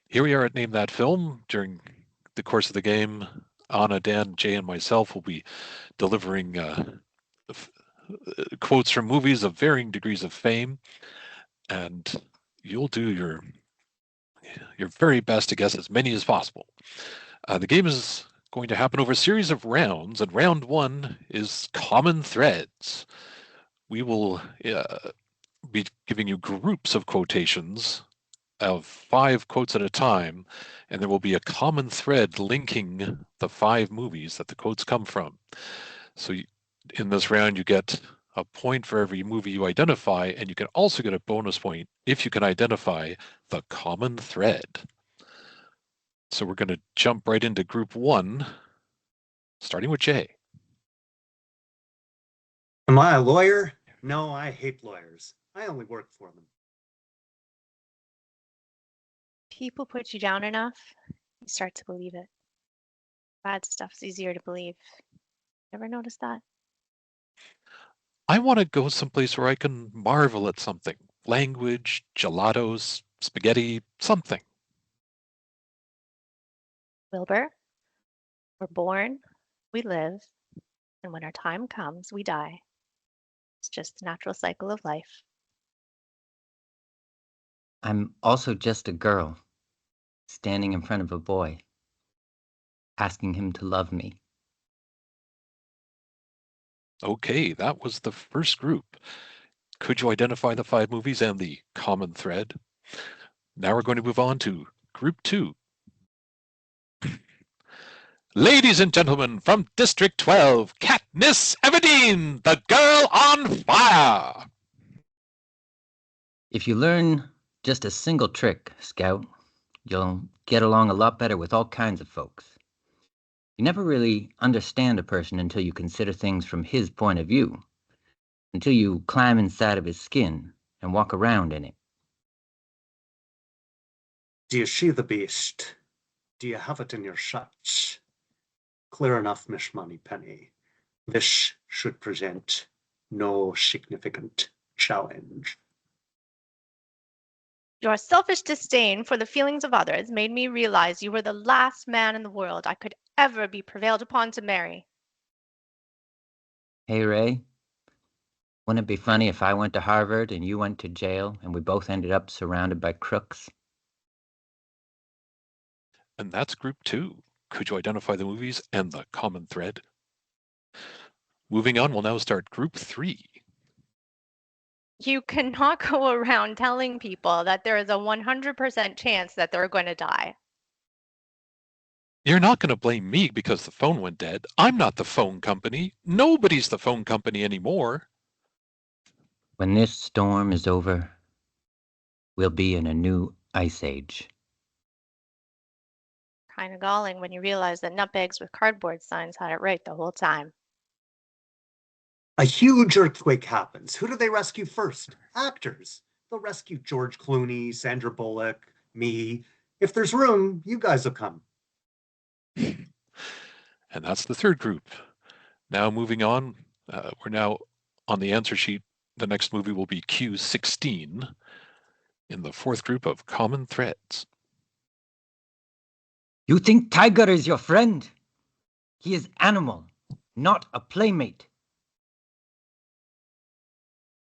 Here we are at Name That Film. During the course of the game, Anna, Dan, Jay, and myself will be delivering quotes from movies of varying degrees of fame, and you'll do your very best to guess as many as possible. The game is going to happen over a series of rounds, and round one is common threads. We will be giving you groups of quotations of 5 quotes at a time, and there will be a common thread linking the 5 movies that the quotes come from. So in this round, you get a point for every movie you identify, and you can also get a bonus point if you can identify the common thread. So we're going to jump right into group 1, starting with Jay. Am I a lawyer? No, I hate lawyers. I only work for them. People put you down enough, you start to believe it. Bad stuff's easier to believe. Ever notice that? I want to go someplace where I can marvel at something. Language, gelatos, spaghetti, something. Wilbur, we're born, we live, and when our time comes, we die. It's just the natural cycle of life. I'm also just a girl, standing in front of a boy, asking him to love me. Okay, that was the first group. Could you identify the 5 movies and the common thread? Now we're going to move on to group 2. Ladies and gentlemen, from District 12, Katniss Everdeen, the girl on fire. If you learn just a single trick, Scout, you'll get along a lot better with all kinds of folks. You never really understand a person until you consider things from his point of view, until you climb inside of his skin and walk around in it. Do you see the beast? Do you have it in your shots? Clear enough, Miss Moneypenny. This should present no significant challenge. Your selfish disdain for the feelings of others made me realize you were the last man in the world I could ever be prevailed upon to marry. Hey, Ray, wouldn't it be funny if I went to Harvard and you went to jail and we both ended up surrounded by crooks? And that's group 2. Could you identify the movies and the common thread? Moving on, we'll now start group 3. You cannot go around telling people that there is a 100% chance that they're going to die. You're not going to blame me because the phone went dead. I'm not the phone company. Nobody's the phone company anymore. When this storm is over, we'll be in a new ice age. Kind of galling when you realize that nutbags with cardboard signs had it right the whole time. A huge earthquake happens. Who do they rescue first? Actors. They'll rescue George Clooney, Sandra Bullock, me. If there's room, you guys will come. And that's the third group. Now moving on, we're now on the answer sheet. The next movie will be Q16 in the fourth group of common threads. You think Tiger is your friend? He is animal, not a playmate.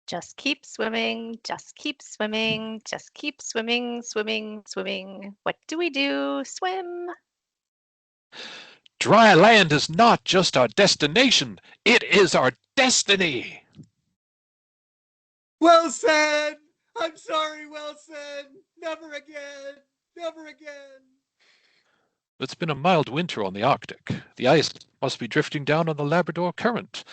Just keep swimming, just keep swimming, just keep swimming, swimming, swimming. What do we do? Swim. Dry land is not just our destination, it is our destiny. Well said! I'm sorry, well said! Never again! Never again! It's been a mild winter on the Arctic. The ice must be drifting down on the Labrador Current.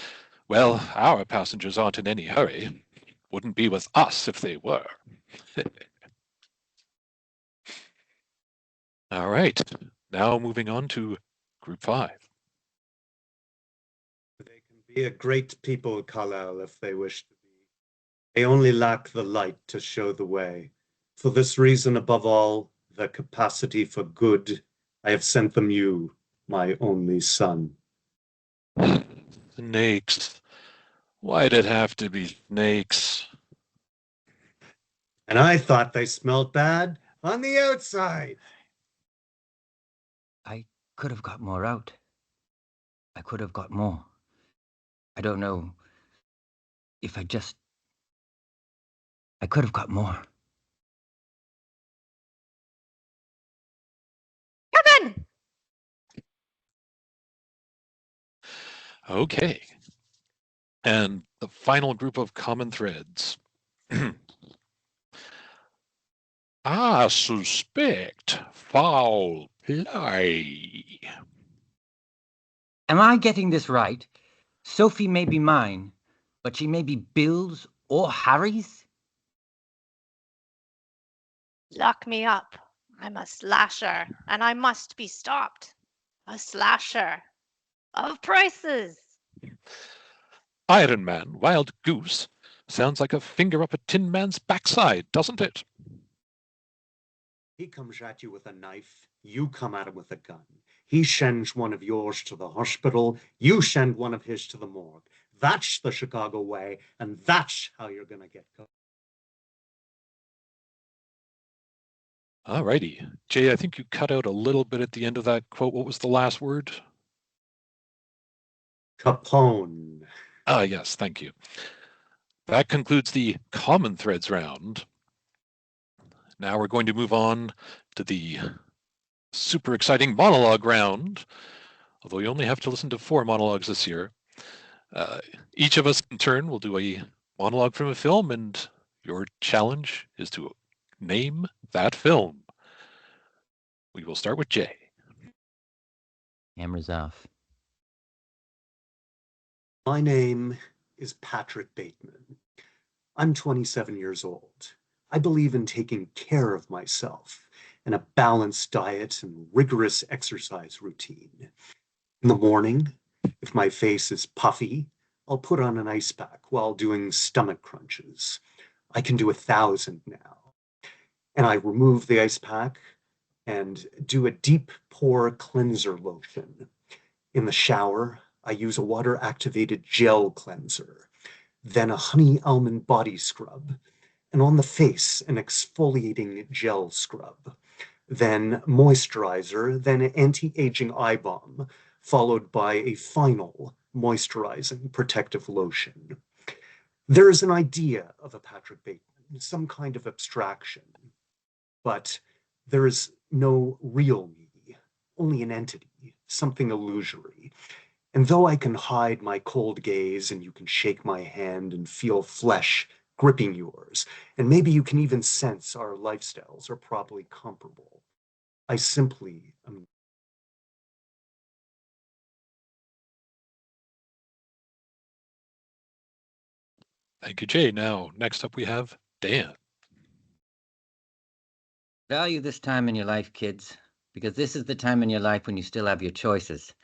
Well, our passengers aren't in any hurry. Wouldn't be with us if they were. All right, now moving on to Group 5. They can be a great people, Kal-El, if they wish to be. They only lack the light to show the way. For this reason, above all, the capacity for good, I have sent them you, my only son. Snakes. Why'd it have to be snakes? And I thought they smelled bad on the outside. I could have got more out. I could have got more. I don't know if I could have got more. Kevin! Okay. And the final group of common threads. I suspect foul play. Am I getting this right? Sophie may be mine, but she may be Bill's or Harry's? Lock me up. I'm a slasher, and I must be stopped. A slasher of prices. Iron Man, wild goose. Sounds like a finger up a tin man's backside, doesn't it? He comes at you with a knife, you come at him with a gun. He sends one of yours to the hospital, you send one of his to the morgue. That's the Chicago way, and that's how you're going to get caught. All righty. Jay, I think you cut out a little bit at the end of that quote. What was the last word? Capone. Ah, yes, thank you. That concludes the common threads round. Now we're going to move on to the super exciting monologue round, although you only have to listen to 4 monologues this year. Each of us in turn will do a monologue from a film, and your challenge is to name that film. We will start with Jay. Cameras off. My name is Patrick Bateman. I'm 27 years old. I believe in taking care of myself and a balanced diet and rigorous exercise routine. In the morning, if my face is puffy, I'll put on an ice pack while doing stomach crunches. I can do 1,000 now. And I remove the ice pack and do a deep pore cleanser lotion. In the shower, I use a water-activated gel cleanser, then a honey almond body scrub, and on the face, an exfoliating gel scrub, then moisturizer, then anti-aging eye balm, followed by a final moisturizing protective lotion. There is an idea of a Patrick Bateman, some kind of abstraction, but there is no real me, only an entity, something illusory. And though I can hide my cold gaze and you can shake my hand and feel flesh gripping yours, and maybe you can even sense our lifestyles are probably comparable, I simply am. Thank you, Jay. Now, next up we have Dan. Value this time in your life, kids, because this is the time in your life when you still have your choices,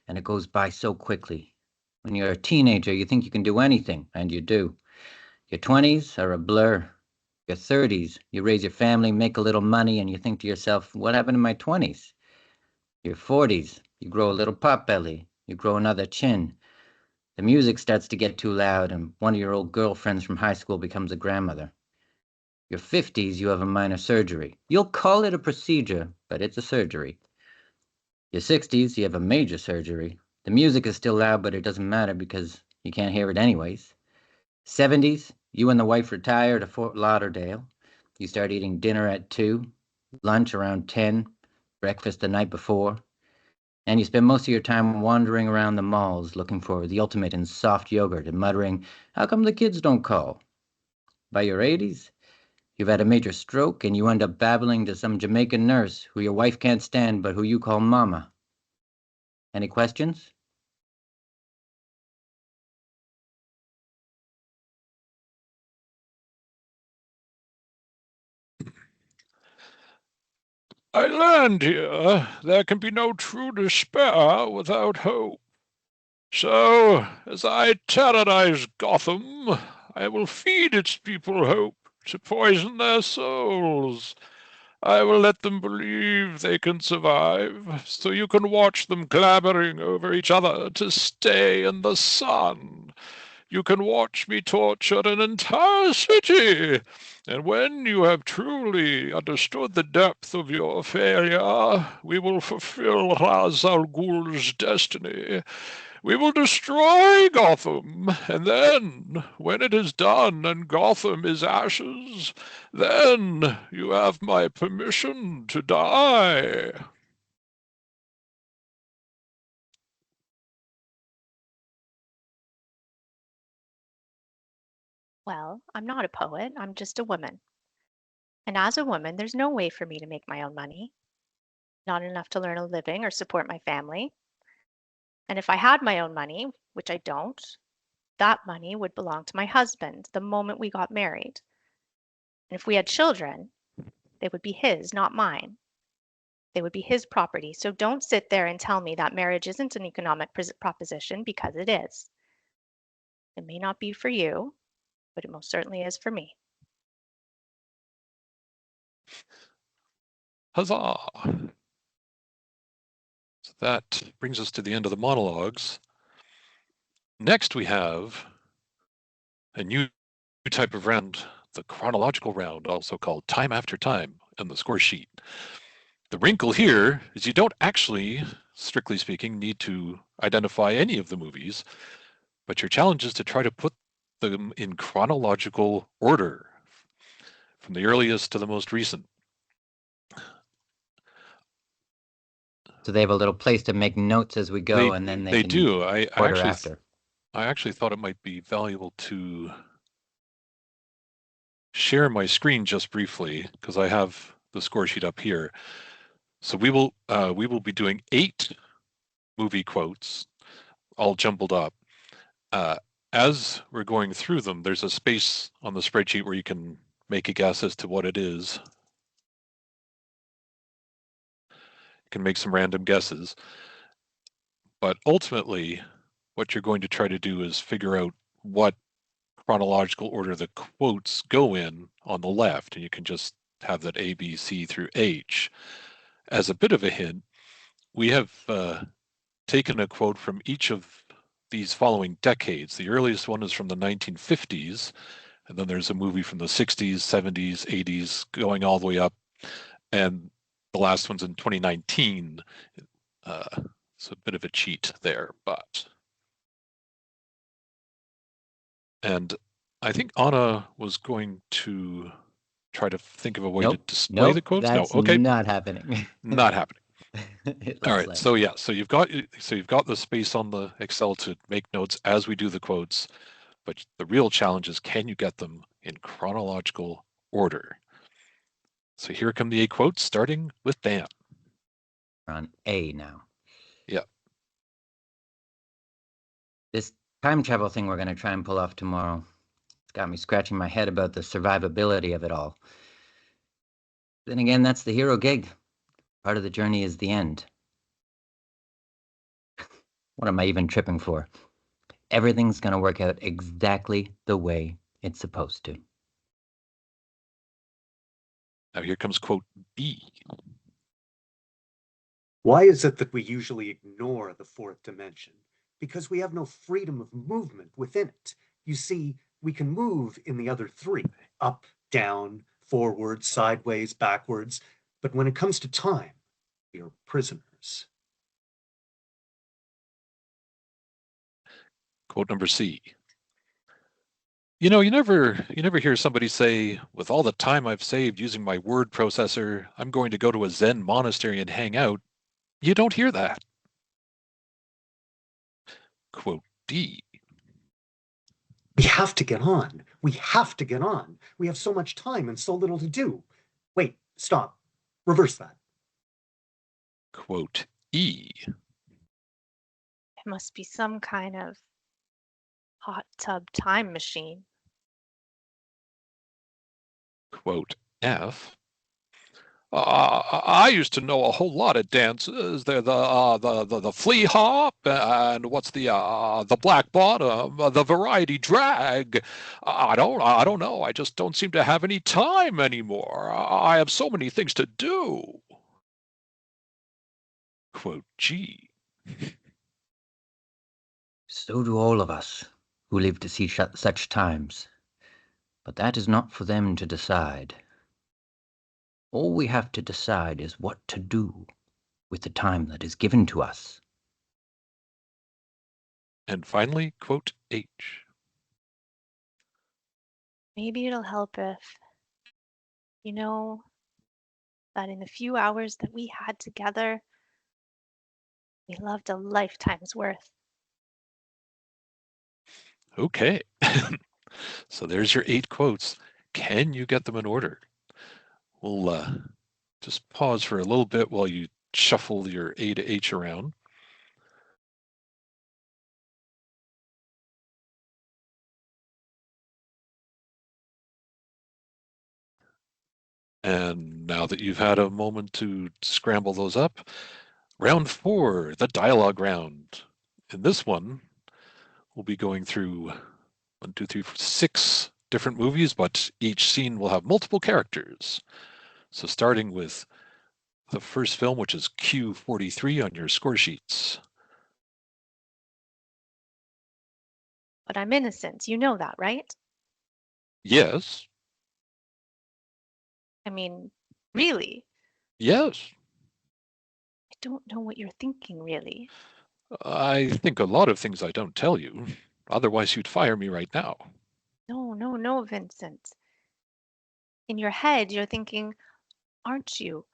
and it goes by so quickly. When you're a teenager, you think you can do anything, and you do. Your 20s are a blur. Your 30s, you raise your family, make a little money, and you think to yourself, what happened in my 20s? Your 40s, you grow a little pot belly, you grow another chin. The music starts to get too loud, and one of your old girlfriends from high school becomes a grandmother. Your 50s, you have a minor surgery. You'll call it a procedure, but it's a surgery. Your 60s, you have a major surgery. The music is still loud, but it doesn't matter because you can't hear it anyways. 70s, you and the wife retire to Fort Lauderdale. You start eating dinner at 2, lunch around 10, breakfast the night before, and you spend most of your time wandering around the malls looking for the ultimate in soft yogurt and muttering, how come the kids don't call? By your 80s, you've had a major stroke and you end up babbling to some Jamaican nurse who your wife can't stand but who you call mama. Any questions? I learned here there can be no true despair without hope. So, as I terrorize Gotham, I will feed its people hope to poison their souls. I will let them believe they can survive, so you can watch them clamoring over each other to stay in the sun. you can watch me torture an entire city. And when you have truly understood the depth of your failure, we will fulfill Ra's al Ghul's destiny. We will destroy Gotham, and then, when it is done and Gotham is ashes, then you have my permission to die. Well, I'm not a poet, I'm just a woman. And as a woman, there's no way for me to make my own money, not enough to earn a living or support my family. And if I had my own money, which I don't, that money would belong to my husband the moment we got married. And if we had children, they would be his, not mine. They would be his property. So don't sit there and tell me that marriage isn't an economic proposition, because it is. It may not be for you, but it most certainly is for me. Huzzah! So that brings us to the end of the monologues. Next, we have a new type of round, the chronological round, also called time after time, on the score sheet. The wrinkle here is you don't actually, strictly speaking, need to identify any of the movies, but your challenge is to try to put them in chronological order, from the earliest to the most recent. So they have a little place to make notes as we go, and then they can do. order after. I actually thought it might be valuable to share my screen just briefly, because I have the score sheet up here. So we will be doing 8 movie quotes, all jumbled up. As we're going through them, there's a space on the spreadsheet where you can make a guess as to what it is. You can make some random guesses. But ultimately, what you're going to try to do is figure out what chronological order the quotes go in on the left, and you can just have that A, B, C through H. As a bit of a hint, we have taken a quote from each of these following decades. The earliest one is from the 1950s, and then there's a movie from the 60s, 70s, 80s, going all the way up, and the last one's in 2019. It's a bit of a cheat there, but... And I think Anna was going to try to think of a way to display the quotes. That's no, okay, not happening. not happening. All right, like... so yeah, so you've got the space on the Excel to make notes as we do the quotes, but the real challenge is, can you get them in chronological order? So here come the 8 quotes, starting with Dan. We're on A now. Yeah. This time travel thing we're going to try and pull off tomorrow. It's got me scratching my head about the survivability of it all. Then again, that's the hero gig. Part of the journey is the end. What am I even tripping for? Everything's going to work out exactly the way it's supposed to. Now here comes quote B. Why is it that we usually ignore the 4th dimension? Because we have no freedom of movement within it. You see, we can move in the other 3, up, down, forward, sideways, backwards. But when it comes to time, we are prisoners. Quote number C. You know, you never hear somebody say, with all the time I've saved using my word processor, I'm going to go to a Zen monastery and hang out. You don't hear that. Quote D. We have to get on. We have to get on. We have so much time and so little to do. Wait, stop. Reverse that. Quote E. It must be some kind of hot tub time machine. Quote F. I used to know a whole lot of dances. They're the flea hop, and what's the black bottom, the variety drag. I don't know. I just don't seem to have any time anymore. I have so many things to do. Quote G. So do all of us. who live to see such times. But that is not for them to decide. All we have to decide is what to do with the time that is given to us. And finally, quote H. Maybe it'll help if, you know, that in the few hours that we had together, we loved a lifetime's worth. Okay. So there's your 8 quotes. Can you get them in order? We'll just pause for a little bit while you shuffle your A to H around. And now that you've had a moment to scramble those up, round 4, the dialogue round. In this one, we'll be going through 1, 2, 3, 4, 6 different movies, but each scene will have multiple characters. So starting with the first film, which is Q43 on your score sheets. But I'm innocent. You know that, right? Yes, I mean, really? yes. I don't know what you're thinking, really. I think a lot of things I don't tell you. Otherwise, you'd fire me right now. No, no, no, Vincent. In your head, you're thinking, aren't you?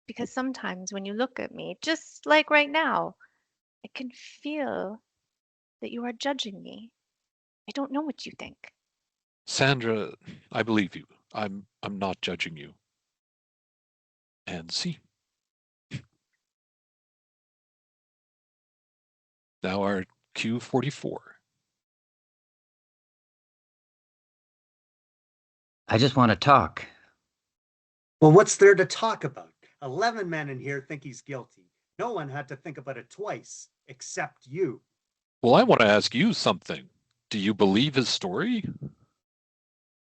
Because sometimes when you look at me, just like right now, I can feel that you are judging me. I don't know what you think. Sandra, I believe you. I'm not judging you. And see. Now our Q44. I just want to talk. Well, what's there to talk about? 11 men in here think he's guilty. No one had to think about it twice, except you. Well, I want to ask you something. Do you believe his story?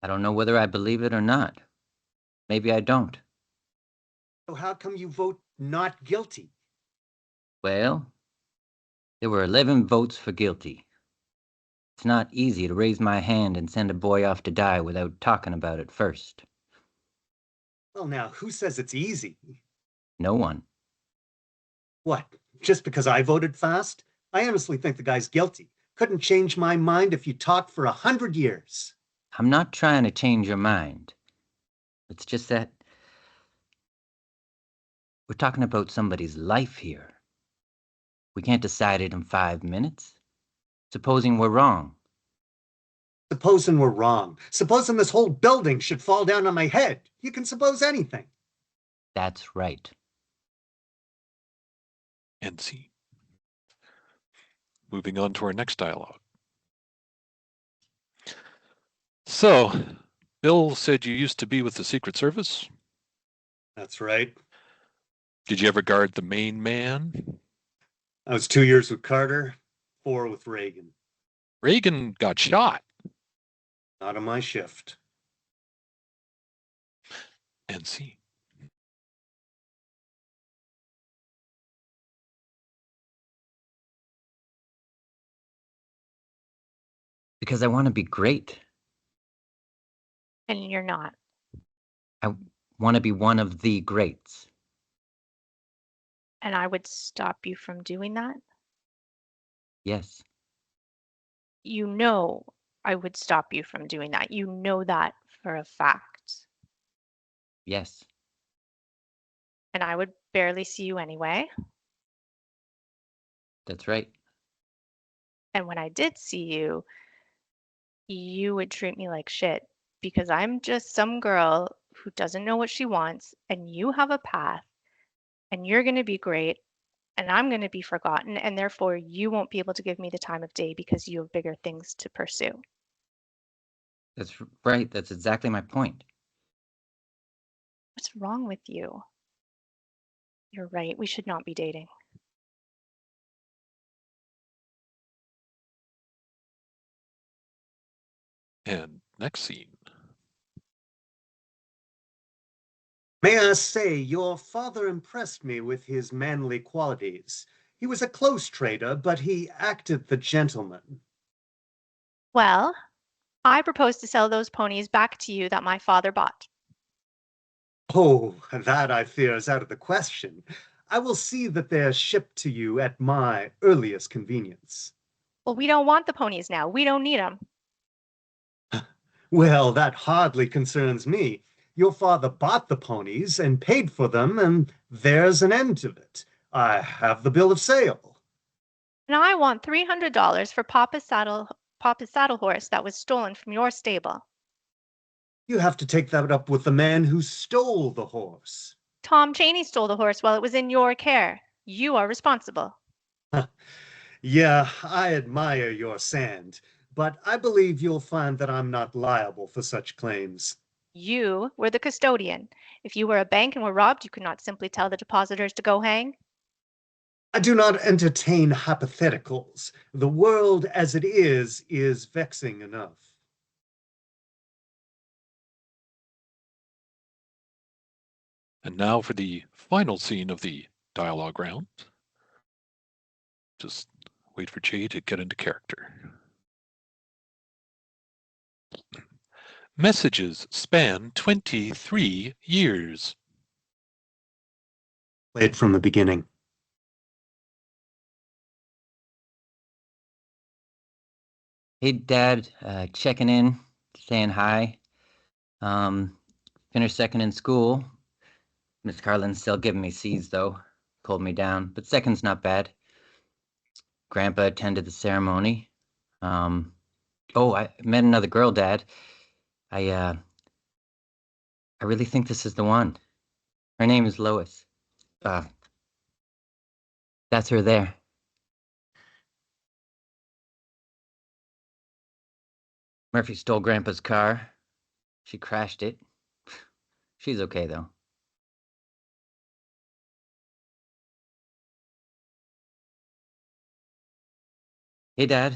I don't know whether I believe it or not. Maybe I don't. So how come you vote not guilty? Well, there were 11 votes for guilty. It's not easy to raise my hand and send a boy off to die without talking about it first. Well, now, who says it's easy? No one. What, just because I voted fast? I honestly think the guy's guilty. Couldn't change my mind if you talked for 100 years. I'm not trying to change your mind. It's just that we're talking about somebody's life here. We can't decide it in 5 minutes. Supposing we're wrong. Supposing we're wrong. Supposing this whole building should fall down on my head. You can suppose anything. That's right. And see. Moving on to our next dialogue. So, Bill said you used to be with the Secret Service. That's right. Did you ever guard the main man? I was 2 years with Carter, 4 with Reagan. Reagan got shot. Not on my shift. And see. Because I want to be great. And you're not. I want to be one of the greats. And I would stop you from doing that. Yes. You know I would stop you from doing that. You know that for a fact. Yes. And I would barely see you anyway. That's right. And when I did see you, you would treat me like shit because I'm just some girl who doesn't know what she wants, and you have a path, and you're going to be great, and I'm going to be forgotten, and therefore you won't be able to give me the time of day because you have bigger things to pursue. That's right. That's exactly my point. What's wrong with you? You're right. We should not be dating. And next scene. May I say, your father impressed me with his manly qualities. He was a close trader, but he acted the gentleman. Well, I propose to sell those ponies back to you that my father bought. Oh, that I fear is out of the question. I will see that they are shipped to you at my earliest convenience. Well, we don't want the ponies now. We don't need them. Well, that hardly concerns me. Your father bought the ponies and paid for them, and there's an end to it. I have the bill of sale. And I want $300 for Papa's saddle horse that was stolen from your stable. You have to take that up with the man who stole the horse. Tom Cheney stole the horse while it was in your care. You are responsible. Yeah, I admire your sand, but I believe you'll find that I'm not liable for such claims. You were the custodian. If you were a bank and were robbed, you could not simply tell the depositors to go hang. I do not entertain hypotheticals. The world as it is vexing enough. And now for the final scene of the dialogue round. Just wait for Jay to get into character. Messages span 23 years. Play it from the beginning. Hey, Dad, checking in, saying hi. Finished second in school. Miss Carlin's still giving me C's, though. Pulled me down, but second's not bad. Grandpa attended the ceremony. Oh, I met another girl, Dad. I really think this is the one. Her name is Lois. That's her there. Murphy stole Grandpa's car. She crashed it. She's okay, though. Hey, Dad.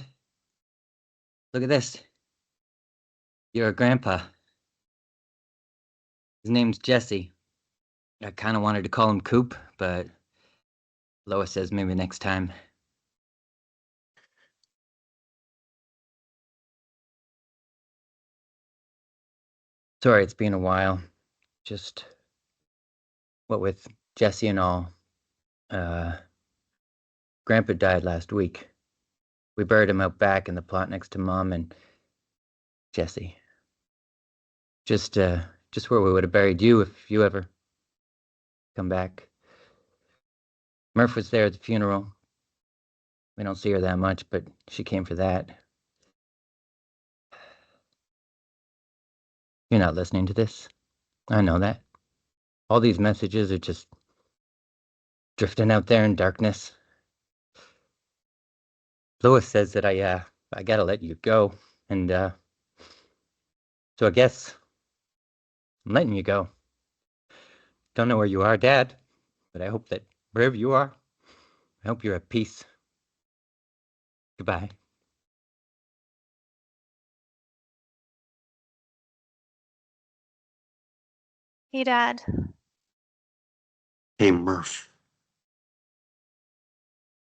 Look at this. You're a grandpa. His name's Jesse. I kind of wanted to call him Coop, but Lois says maybe next time. Sorry, it's been a while. Just what with Jesse and all. Grandpa died last week. We buried him out back in the plot next to Mom and Jesse. Just where we would have buried you if you ever come back. Murph was there at the funeral. We don't see her that much, but she came for that. You're not listening to this. I know that. All these messages are just drifting out there in darkness. Lois says that I gotta let you go, and so I guess I'm letting you go. Don't know where you are, Dad, but I hope that wherever you are, I hope you're at peace. Goodbye. Hey, Dad. Hey, Murph.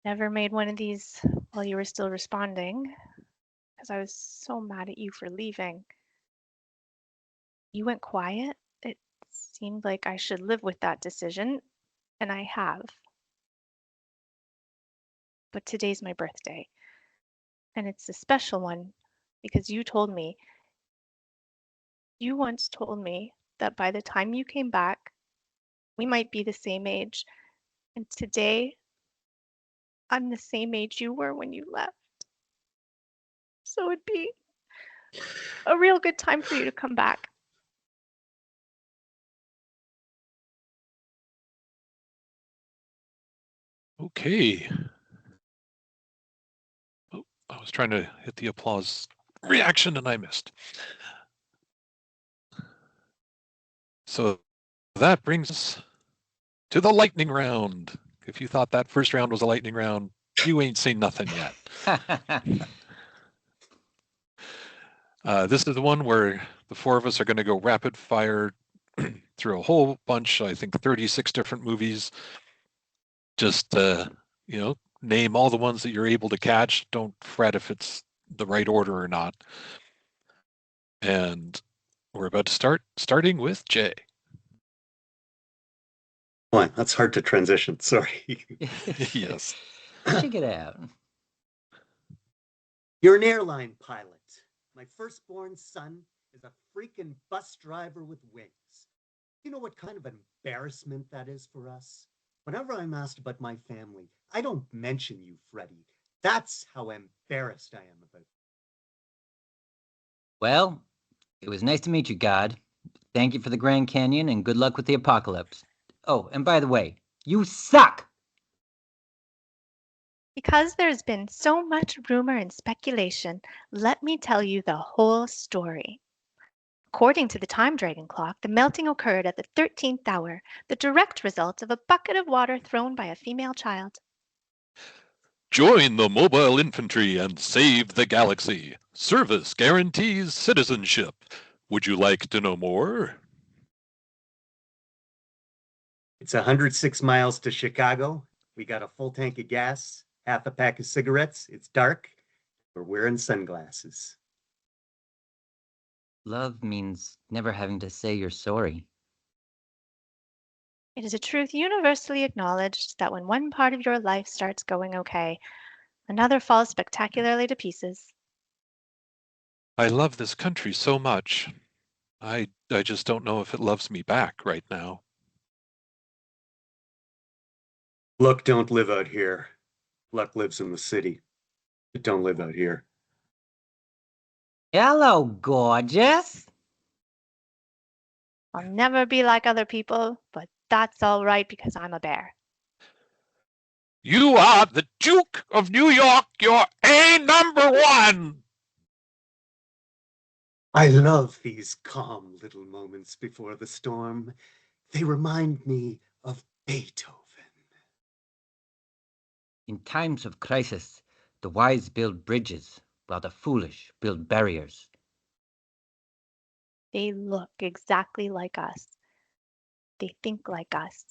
Never made one of these while you were still responding, because I was so mad at you for leaving. You went quiet. It seemed like I should live with that decision, and I have. But today's my birthday, and it's a special one because you once told me that by the time you came back, we might be the same age. And today, I'm the same age you were when you left. So it'd be a real good time for you to come back. Okay. Oh, I was trying to hit the applause reaction and I missed. So that brings us to the lightning round. If you thought that first round was a lightning round, you ain't seen nothing yet. This is the one where the four of us are going to go rapid fire through a whole bunch, I think 36 different movies. Just, name all the ones that you're able to catch. Don't fret if it's the right order or not. And we're about to starting with Jay. Boy, that's hard to transition. Sorry. Yes. Check it out. You're an airline pilot. My firstborn son is a freaking bus driver with wings. You know what kind of embarrassment that is for us? Whenever I'm asked about my family, I don't mention you, Freddie. That's how embarrassed I am about. Well, it was nice to meet you, God. Thank you for the Grand Canyon and good luck with the apocalypse. Oh, and by the way, you suck! Because there's been so much rumor and speculation, let me tell you the whole story. According to the time dragon clock, the melting occurred at the 13th hour, the direct result of a bucket of water thrown by a female child. Join the mobile infantry and save the galaxy. Service guarantees citizenship. Would you like to know more? It's 106 miles to Chicago. We got a full tank of gas, half a pack of cigarettes. It's dark. We're wearing sunglasses. Love means never having to say you're sorry. It is a truth universally acknowledged that when one part of your life starts going okay, another falls spectacularly to pieces. I love this country so much. I just don't know if it loves me back right now. Luck don't live out here. Luck lives in the city. It don't live out here. Hello, gorgeous! I'll never be like other people, but that's all right because I'm a bear. You are the Duke of New York. You're #1. I love these calm little moments before the storm. They remind me of Beethoven. In times of crisis, the wise build bridges, while the foolish build barriers. They look exactly like us. They think like us.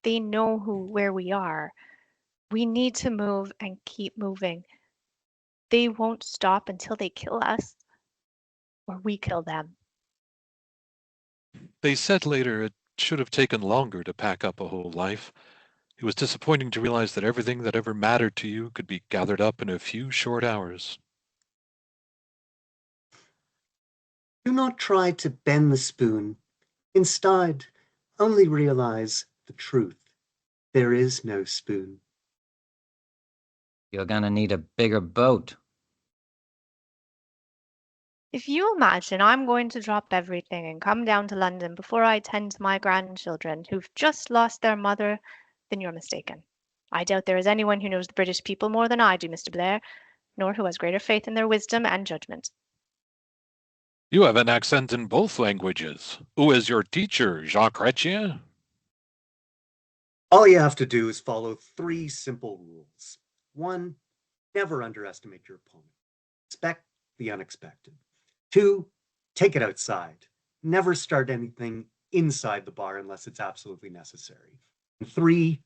They know where we are. We need to move and keep moving. They won't stop until they kill us or we kill them. They said later it should have taken longer to pack up a whole life. It was disappointing to realize that everything that ever mattered to you could be gathered up in a few short hours. Do not try to bend the spoon. Instead, only realize the truth. There is no spoon. You're gonna need a bigger boat. If you imagine I'm going to drop everything and come down to London before I tend to my grandchildren who've just lost their mother, then you're mistaken. I doubt there is anyone who knows the British people more than I do, Mr. Blair, nor who has greater faith in their wisdom and judgment. You have an accent in both languages. Who is your teacher, Jacques Chrétien? All you have to do is follow 3 simple rules. 1, never underestimate your opponent. Expect the unexpected. 2, take it outside. Never start anything inside the bar unless it's absolutely necessary. And 3,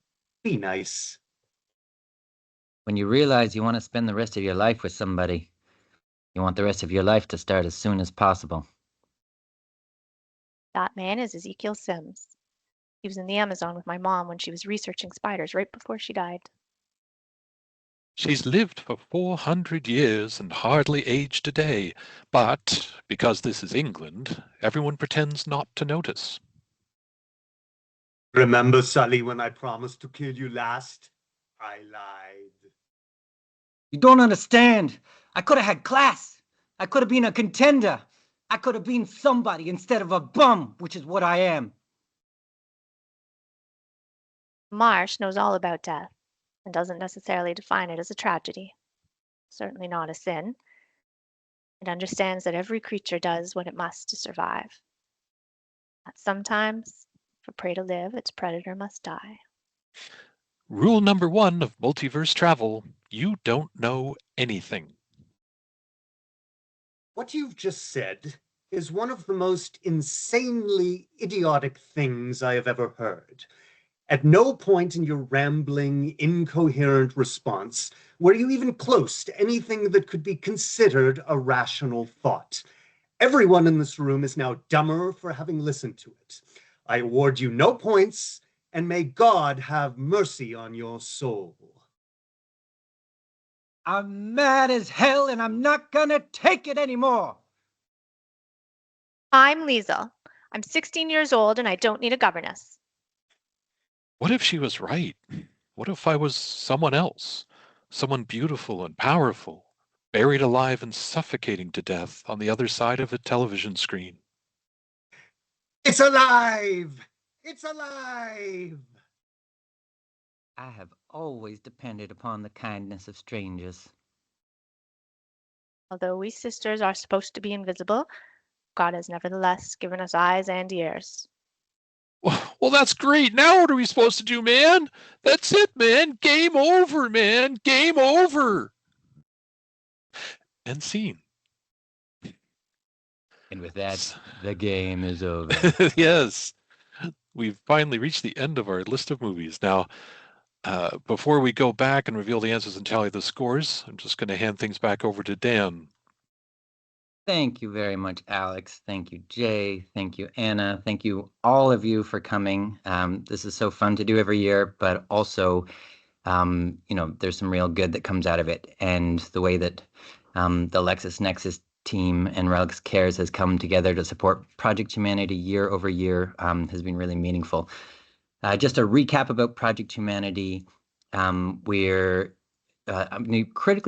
be nice. When you realize you want to spend the rest of your life with somebody, you want the rest of your life to start as soon as possible. That man is Ezekiel Sims. He was in the Amazon with my mom when she was researching spiders right before she died. She's lived for 400 years and hardly aged a day, but because this is England, everyone pretends not to notice. Remember, Sully, when I promised to kill you last? I lied. You don't understand. I could have had class. I could have been a contender. I could have been somebody instead of a bum, which is what I am. Marsh knows all about death and doesn't necessarily define it as a tragedy, certainly not a sin. It understands that every creature does what it must to survive. That sometimes, for prey to live, its predator must die. Rule number 1 of multiverse travel, you don't know anything. What you've just said is one of the most insanely idiotic things I have ever heard. At no point in your rambling, incoherent response were you even close to anything that could be considered a rational thought. Everyone in this room is now dumber for having listened to it. I award you no points, and may God have mercy on your soul. I'm mad as hell, and I'm not gonna take it anymore. I'm Liesel. I'm 16 years old and I don't need a governess. What if she was right? What if I was someone else? Someone beautiful and powerful, buried alive and suffocating to death on the other side of a television screen. It's alive! It's alive! I have always depended upon the kindness of strangers. Although we sisters are supposed to be invisible, God has nevertheless given us eyes and ears. Well, that's great. Now what are we supposed to do, man? That's it, man. Game over, man. Game over. And scene. And with that, the game is over. Yes. We've finally reached the end of our list of movies. Now, before we go back and reveal the answers and tally the scores, I'm just going to hand things back over to Dan. Thank you very much, Alex. Thank you, Jay. Thank you, Anna. Thank you, all of you, for coming. This is so fun to do every year, but also, there's some real good that comes out of it. And the way that the LexisNexis team and Relics Cares has come together to support Project Humanity year over year has been really meaningful. Just a recap about Project Humanity. Critically,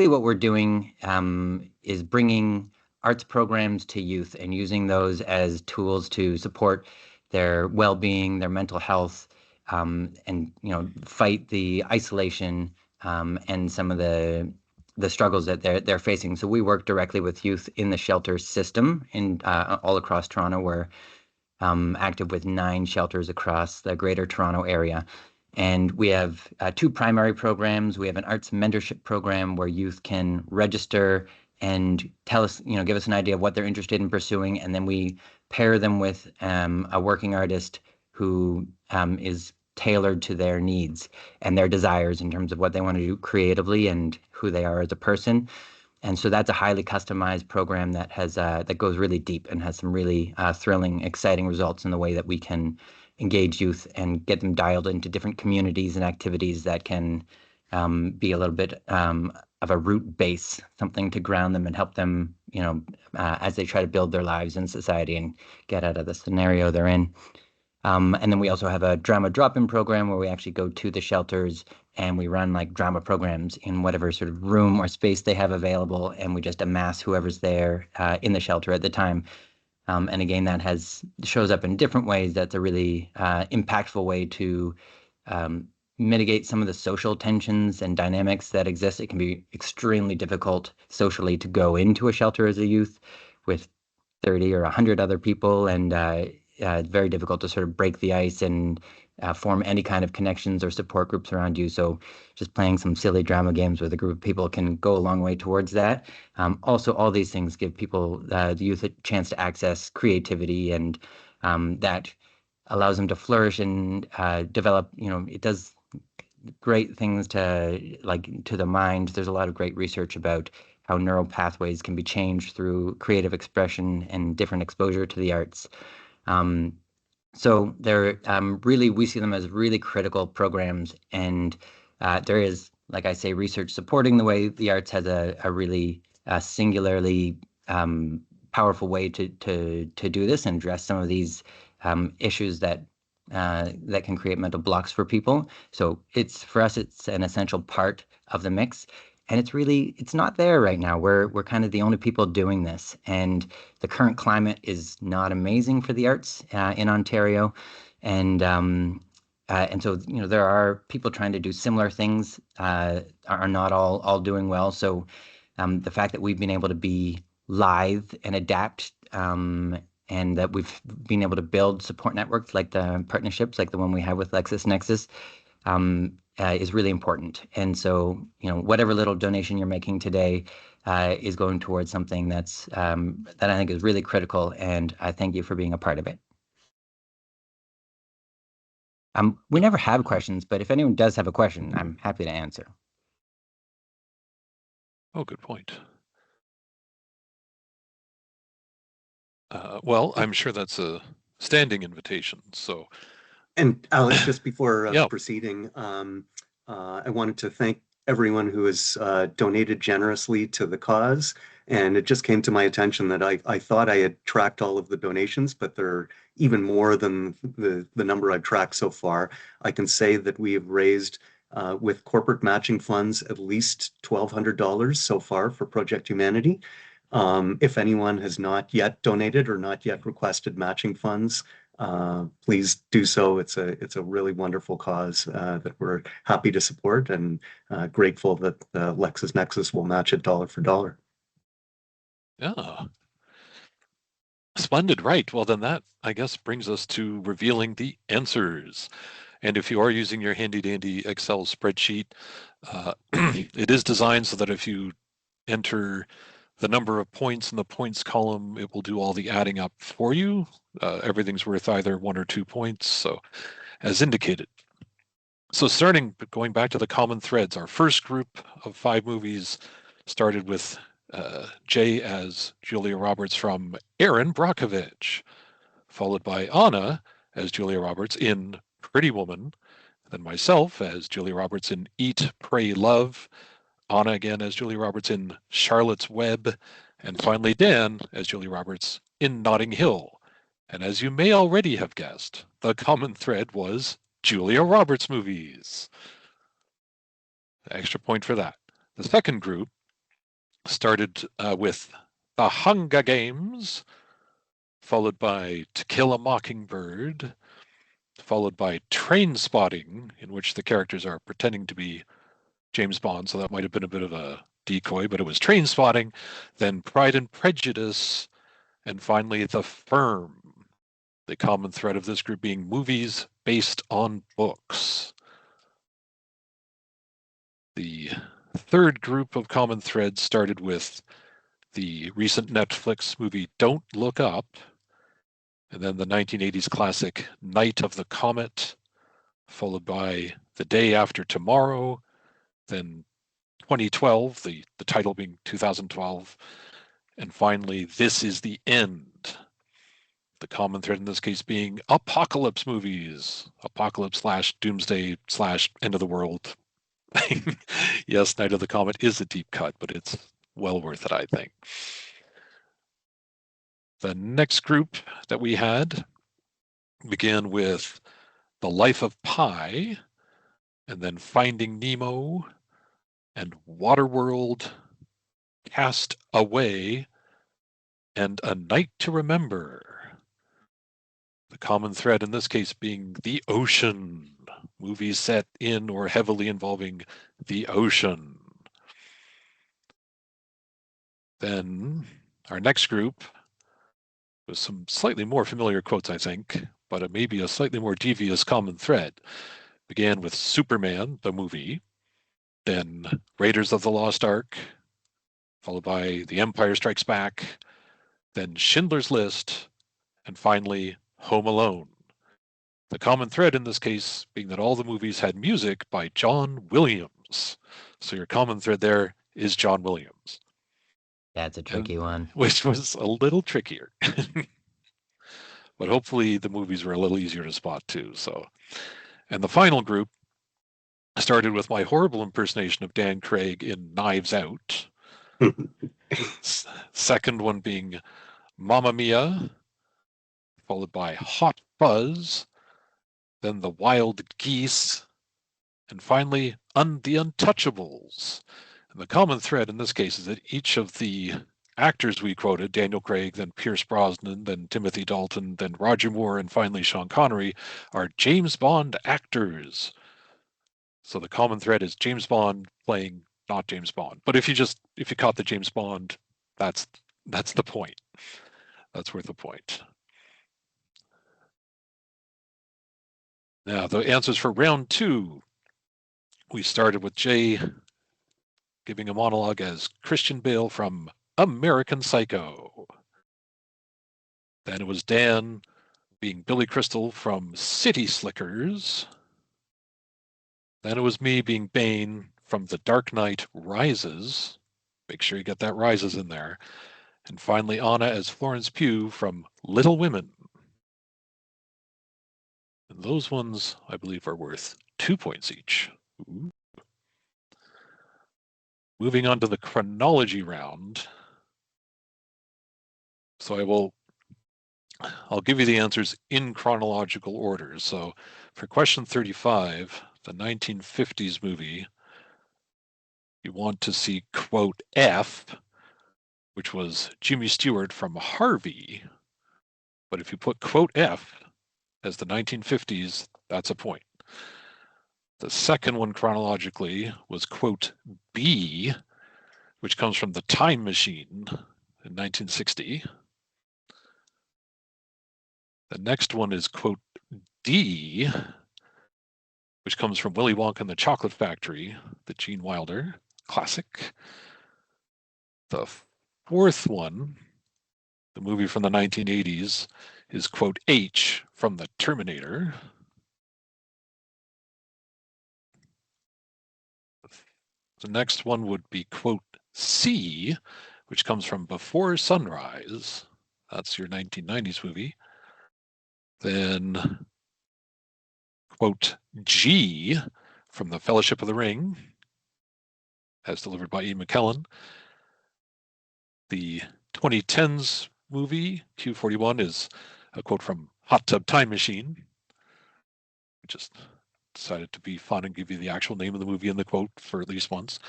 what we're doing is bringing arts programs to youth and using those as tools to support their well-being, their mental health, and fight the isolation and some of the struggles that they're facing. So we work directly with youth in the shelter system in all across Toronto. We're active with 9 shelters across the Greater Toronto area. And we have 2 primary programs. We have an arts mentorship program where youth can register and tell us, give us an idea of what they're interested in pursuing. And then we pair them with a working artist who is tailored to their needs and their desires in terms of what they want to do creatively and who they are as a person. And so that's a highly customized program that has that goes really deep and has some really thrilling, exciting results in the way that we can engage youth and get them dialed into different communities and activities that can be a little bit of a root base, something to ground them and help them, as they try to build their lives in society and get out of the scenario they're in. And then we also have a drama drop-in program where we actually go to the shelters and we run like drama programs in whatever sort of room or space they have available, and we just amass whoever's there in the shelter at the time. And again, that shows up in different ways. That's a really impactful way to mitigate some of the social tensions and dynamics that exist. It can be extremely difficult socially to go into a shelter as a youth with 30 or 100 other people, and it's very difficult to sort of break the ice and form any kind of connections or support groups around you. So just playing some silly drama games with a group of people can go a long way towards that. Also, all these things give people, the youth, a chance to access creativity, and that allows them to flourish and develop. It does great things to the mind. There's a lot of great research about how neural pathways can be changed through creative expression and different exposure to the arts. So they're really, we see them as really critical programs, and there is, like I say, research supporting the way the arts has a really singularly powerful way to do this and address some of these issues that can create mental blocks for people. So for us, it's an essential part of the mix. And it's not there right now. We're kind of the only people doing this, and the current climate is not amazing for the arts in Ontario, and so there are people trying to do similar things, are not all doing well. So the fact that we've been able to be lithe and adapt, and that we've been able to build support networks like the partnerships, like the one we have with LexisNexis, is really important. And so, whatever little donation you're making today is going towards something that I think is really critical. And I thank you for being a part of it. We never have questions, but if anyone does have a question, I'm happy to answer. Oh, good point. Well, I'm sure that's a standing invitation. So, And Alex, just before yeah. proceeding, I wanted to thank everyone who has donated generously to the cause. And it just came to my attention that I thought I had tracked all of the donations, but there are even more than the number I've tracked so far. I can say that we have raised, with corporate matching funds, at least $1,200 so far for Project Humanity. If anyone has not yet donated or not yet requested matching funds, please do so. It's a really wonderful cause that we're happy to support, and grateful that LexisNexis will match it dollar for dollar. Yeah. Splendid. Right. Well, then that, I guess, brings us to revealing the answers. And if you are using your handy dandy Excel spreadsheet, it is designed so that if you enter the number of points in the points column, it will do all the adding up for you. Everything's worth either 1 or 2 points, so as indicated. So going back to the common threads, our first group of 5 movies started with Jay as Julia Roberts from Erin Brockovich, followed by Anna as Julia Roberts in Pretty Woman, then myself as Julia Roberts in Eat, Pray, Love, Anna again as Julia Roberts in Charlotte's Web, and finally Dan as Julia Roberts in Notting Hill. And as you may already have guessed, the common thread was Julia Roberts movies. Extra point for that. The second group started with The Hunger Games, followed by To Kill a Mockingbird, followed by Train Spotting, in which the characters are pretending to be James Bond, so that might have been a bit of a decoy, but it was Train Spotting, then Pride and Prejudice, and finally The Firm. The common thread of this group being movies based on books. The third group of common threads started with the recent Netflix movie Don't Look Up, and then the 1980s classic Night of the Comet, followed by The Day After Tomorrow, then 2012, the title being 2012, and finally, This Is the End. The common thread in this case being apocalypse movies, apocalypse slash doomsday slash end of the world. Yes, Night of the Comet is a deep cut, but it's well worth it, I think. The next group that we had began with The Life of Pi, and then Finding Nemo, and Waterworld, Cast Away, and A Night to Remember. The common thread in this case being the ocean, movies set in or heavily involving the ocean. Then our next group with some slightly more familiar quotes, I think, but it may be a slightly more devious common thread. Began with Superman, the movie, then Raiders of the Lost Ark, followed by The Empire Strikes Back, then Schindler's List, and finally Home Alone. The common thread in this case being that all the movies had music by John Williams. So your common thread there is John Williams. That's a tricky one. Which was a little trickier. But hopefully the movies were a little easier to spot too. So, and the final group started with my horrible impersonation of Dan Craig in Knives Out. Second one being Mamma Mia, followed by Hot Fuzz, then The Wild Geese, and finally The Untouchables. And the common thread in this case is that each of the actors we quoted, Daniel Craig, then Pierce Brosnan, then Timothy Dalton, then Roger Moore, and finally Sean Connery, are James Bond actors. So the common thread is James Bond playing not James Bond. But if you caught the James Bond, that's the point. That's worth a point. Now the answers for round 2. We started with Jay giving a monologue as Christian Bale from American Psycho. Then it was Dan being Billy Crystal from City Slickers. Then it was me being Bane from The Dark Knight Rises. Make sure you get that Rises in there. And finally, Anna as Florence Pugh from Little Women. And those ones, I believe, are worth 2 points each. Ooh. Moving on to the chronology round. So I'll give you the answers in chronological order. So for question 35, the 1950s movie, you want to see quote F, which was Jimmy Stewart from Harvey. But if you put quote F as the 1950s, that's a point. The second one chronologically was quote B, which comes from The Time Machine in 1960. The next one is quote D, which comes from Willy Wonka and the Chocolate Factory, the Gene Wilder classic. The fourth one, the movie from the 1980s, is quote H from the Terminator. The next one would be quote C, which comes from Before Sunrise. That's your 1990s movie. Then quote G from The Fellowship of the Ring, as delivered by Ian McKellen. The 2010s movie, Q41, is a quote from Hot Tub Time Machine. We just decided to be fun and give you the actual name of the movie in the quote for at least once.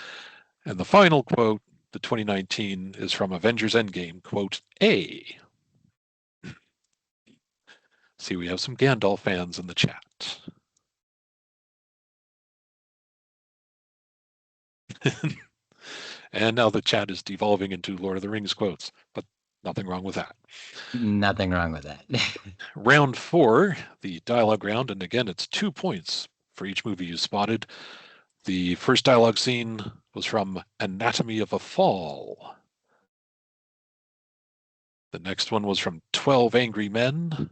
And the final quote, the 2019, is from Avengers Endgame, quote A. See, we have some Gandalf fans in the chat. And now the chat is devolving into Lord of the Rings quotes, but nothing wrong with that. Nothing wrong with that. Round 4, the dialogue round, and again, it's 2 points for each movie you spotted. The first dialogue scene was from Anatomy of a Fall. The next one was from 12 Angry Men.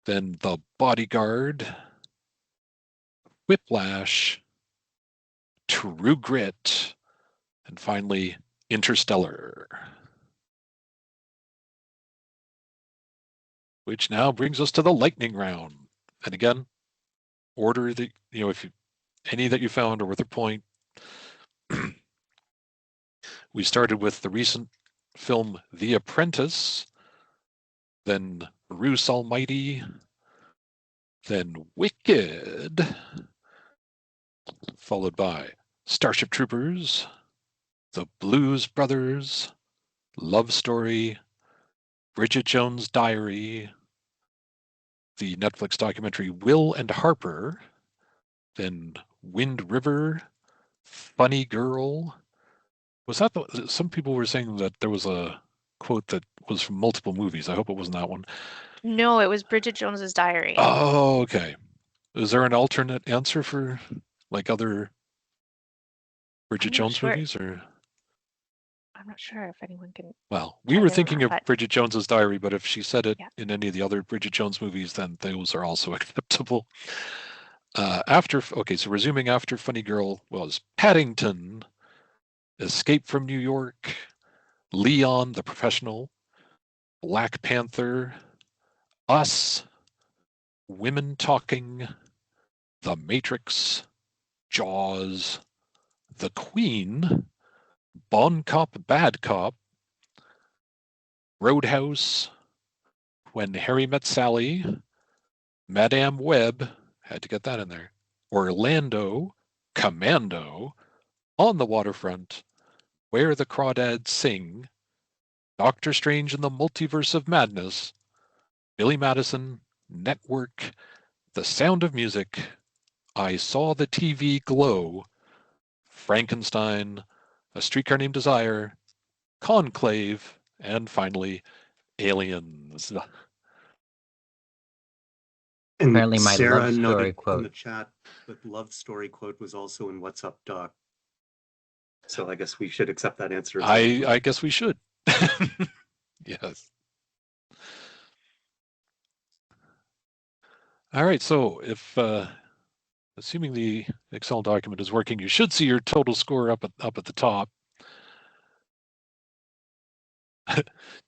Then The Bodyguard, Whiplash, True Grit, and finally Interstellar. Which now brings us to the lightning round. And again, order the, if you, any that you found are worth a point. We started with the recent film The Apprentice, then Bruce Almighty, then Wicked, followed by Starship Troopers, The Blues Brothers, Love Story, Bridget Jones' Diary, the Netflix documentary Will and Harper, then Wind River, Funny Girl. Was that some people were saying that there was a quote that was from multiple movies. I hope it wasn't that one. No, it was Bridget Jones's Diary. Oh, okay. Is there an alternate answer for like other Bridget Jones movies, or? I'm not sure if anyone can. Well, we were chime in on thinking that, of but Bridget Jones's Diary, but if she said it yeah. in any of the other Bridget Jones movies, then those are also acceptable. So resuming after Funny Girl was Paddington, Escape from New York, Leon the Professional, Black Panther, Us, Women Talking, The Matrix, Jaws, The Queen, Bon Cop, Bad Cop, Roadhouse, When Harry Met Sally, Madame Web, had to get that in there, Orlando, Commando, On the Waterfront, Where the Crawdads Sing, Doctor Strange in the Multiverse of Madness, Billy Madison, Network, The Sound of Music, I Saw the TV Glow, Frankenstein, A Streetcar Named Desire, Conclave, and finally, Aliens. And Apparently my Sarah love story noted in quote. the chat that love story quote was also in What's Up, Doc. So I guess we should accept that answer as well. I guess we should. Yes. All right, so if assuming the Excel document is working, you should see your total score up at the top.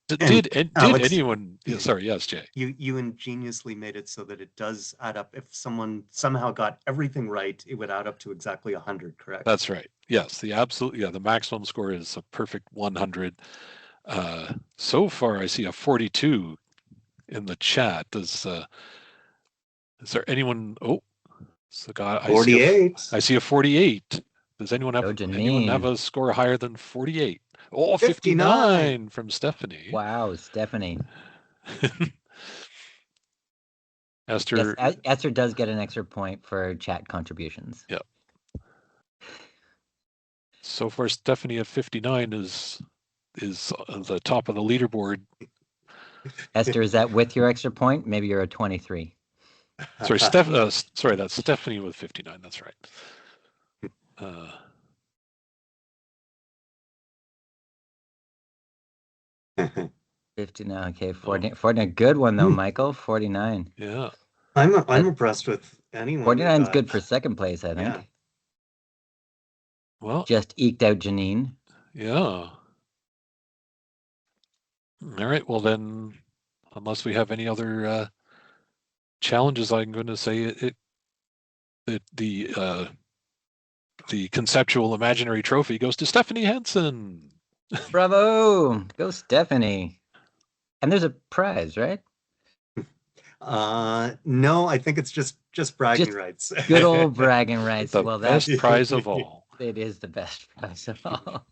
Did Alex, anyone? Yeah, sorry, yes, Jay. you ingeniously made it so that it does add up. If someone somehow got everything right, it would add up to exactly 100, correct? That's right. Yes, the maximum score is a perfect 100. So far, I see a 42 in the chat. Is there anyone? Oh, so God, I 48. see a 48. Does anyone have Go a Janine. score higher than 48? Oh, 59. 59 from Stephanie. Wow, Stephanie. Esther. Yes, Esther does get an extra point for chat contributions. Yeah. So far, Stephanie at 59 is the top of the leaderboard. Esther, is that with your extra point? Maybe you're a 23. Sorry, sorry, that's Stephanie with 59. That's right. 59. Okay, 40. A good one though, Michael. 49. Yeah. I'm impressed with anyone. 49 is good for second place, I think. Yeah. Well, just eked out Janine. Yeah. All right. Well, then, unless we have any other challenges, I'm going to say the conceptual imaginary trophy goes to Stephanie Henson. Bravo! Go Stephanie. And there's a prize, right? No, I think it's just bragging rights. Good old bragging rights. The well, best prize of all. It is the best prize of all.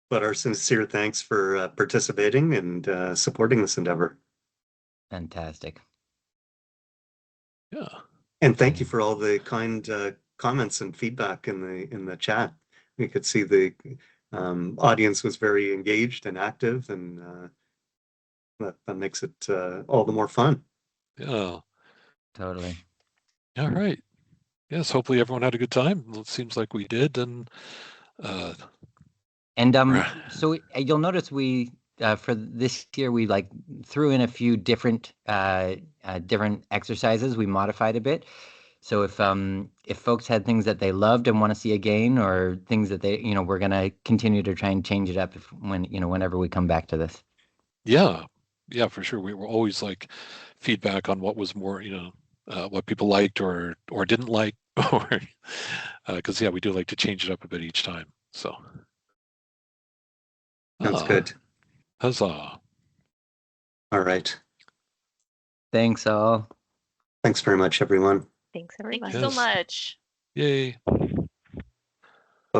But our sincere thanks for participating and supporting this endeavor. Fantastic. Yeah. And thank you for all the kind comments and feedback in the chat. We could see the audience was very engaged and active, and that makes it all the more fun. Yeah. Totally. All right. Yes. Hopefully everyone had a good time. It seems like we did. And so you'll notice we for this year we threw in a few different exercises. We modified a bit. So if folks had things that they loved and want to see again, or things that they we're gonna continue to try and change it up whenever we come back to this. Yeah, for sure. We were always feedback on what was more what people liked or didn't like, or because we do like to change it up a bit each time. So Sounds good. Huzzah! All right. Thanks all. Thanks very much, everyone. Thanks, everyone. Thank you so much. Yay.